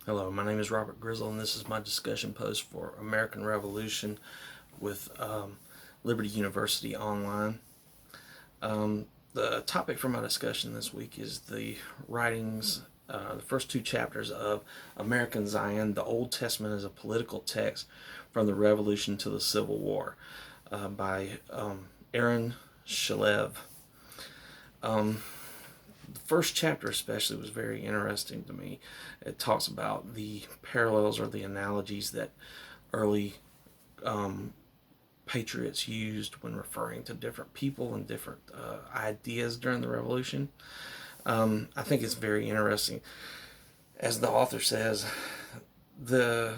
Hello, my name is Robert Grizzle, and this is my discussion post for American Revolution with Liberty University Online. The topic for my discussion this week is the writings, the first two chapters of American Zion, the Old Testament as a political text from the Revolution to the Civil War, by Aaron Shalev. The first chapter especially was very interesting to me. It talks about the parallels or the analogies that early patriots used when referring to different people and different ideas during the revolution. I think it's very interesting. As the author says, the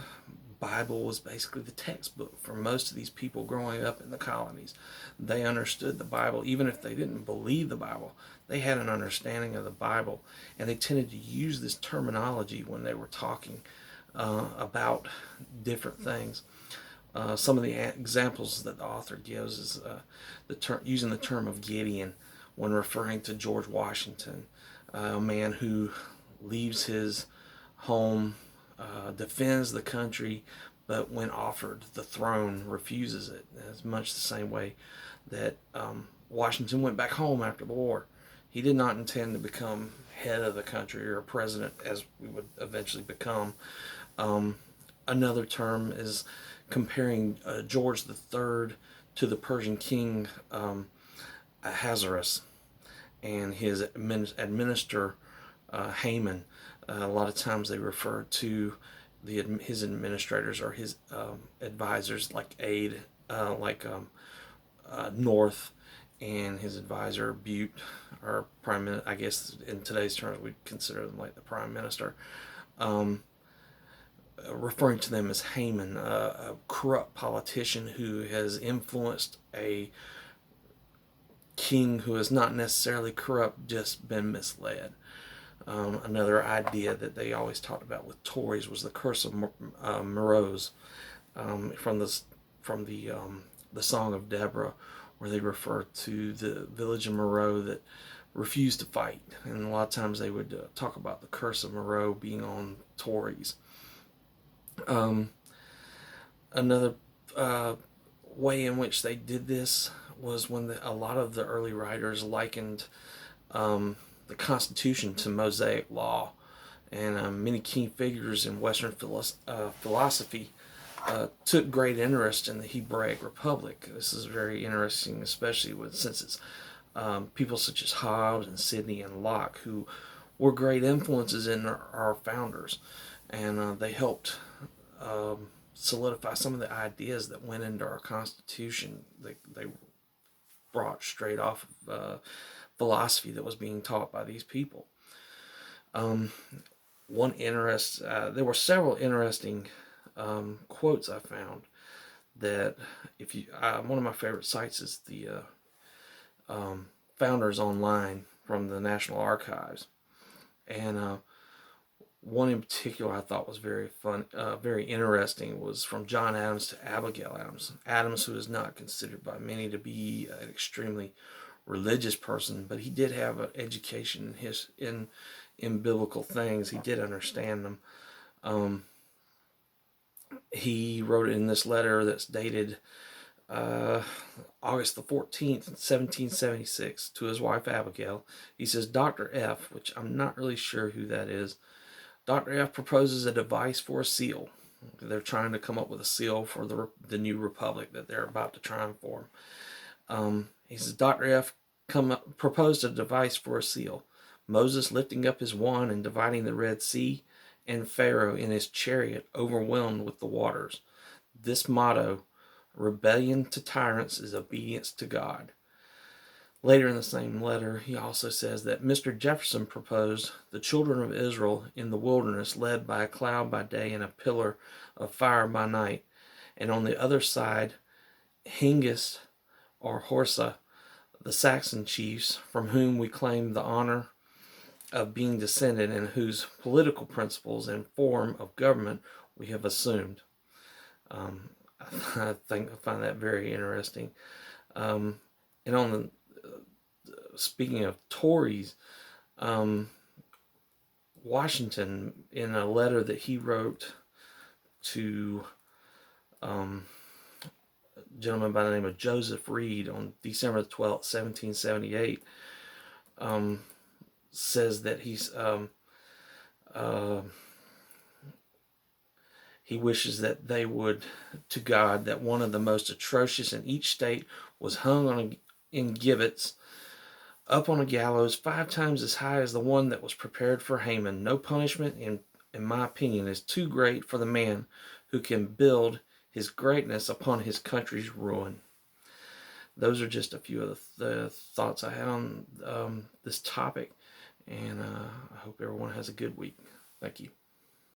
Bible was basically the textbook for most of these people growing up in the colonies. They understood the Bible, even if they didn't believe the Bible. They had an understanding of the Bible, and they tended to use this terminology when they were talking about different things. Some of the examples that the author gives is using the term of Gideon when referring to George Washington, a man who leaves his home, defends the country, but when offered the throne, refuses it. It's much the same way that Washington went back home after the war. He did not intend to become head of the country or president, as we would eventually become. Another term is comparing George III to the Persian king Ahasuerus and his administrator Haman. A lot of times they refer to his administrators or his advisors like North, and his advisor Butte, or prime minister. I guess in today's terms we'd consider them like the prime minister. Referring to them as Haman, a corrupt politician who has influenced a king who is not necessarily corrupt, just been misled. Another idea that they always talked about with Tories was the curse of Meroz, from the Song of Deborah, where they refer to the village of Moreau that refused to fight, and a lot of times they would talk about the curse of Moreau being on Tories. Another way in which they did this was when a lot of the early writers likened the Constitution to Mosaic law, and many key figures in Western philosophy took great interest in the Hebraic Republic. This is very interesting, especially since it's people such as Hobbes and Sidney and Locke, who were great influences in our founders, and they helped solidify some of the ideas that went into our Constitution. They brought straight off of philosophy that was being taught by these people. There were several interesting quotes I found that one of my favorite sites is the Founders Online from the National Archives, and one in particular I thought was very interesting, was from John Adams to Abigail Adams. Adams, who is not considered by many to be an extremely religious person, but he did have an education in biblical things. He did understand them. He wrote in this letter that's dated August the 14th, 1776, to his wife Abigail. He says, Dr. F, which I'm not really sure who that is, Dr. F proposes a device for a seal. They're trying to come up with a seal for the new republic that they're about to try and form. He says, Dr. F proposed a device for a seal. Moses lifting up his wand and dividing the Red Sea, and Pharaoh in his chariot overwhelmed with the waters. This motto, rebellion to tyrants is obedience to God. Later in the same letter, he also says that Mr. Jefferson proposed the children of Israel in the wilderness, led by a cloud by day and a pillar of fire by night, and on the other side, Hengist or Horsa, the Saxon chiefs, from whom we claim the honor of being descended and whose political principles and form of government we have assumed. I find that very interesting. And on the speaking of Tories, Washington, in a letter that he wrote to a gentleman by the name of Joseph Reed on December 12th, 1778, says that he wishes that they would, to God, that one of the most atrocious in each state was hung in gibbets up on a gallows 5 times as high as the one that was prepared for Haman. No punishment, in my opinion, is too great for the man who can build his greatness upon his country's ruin. Those are just a few of the thoughts I had on this topic, and I hope everyone has a good week. Thank you.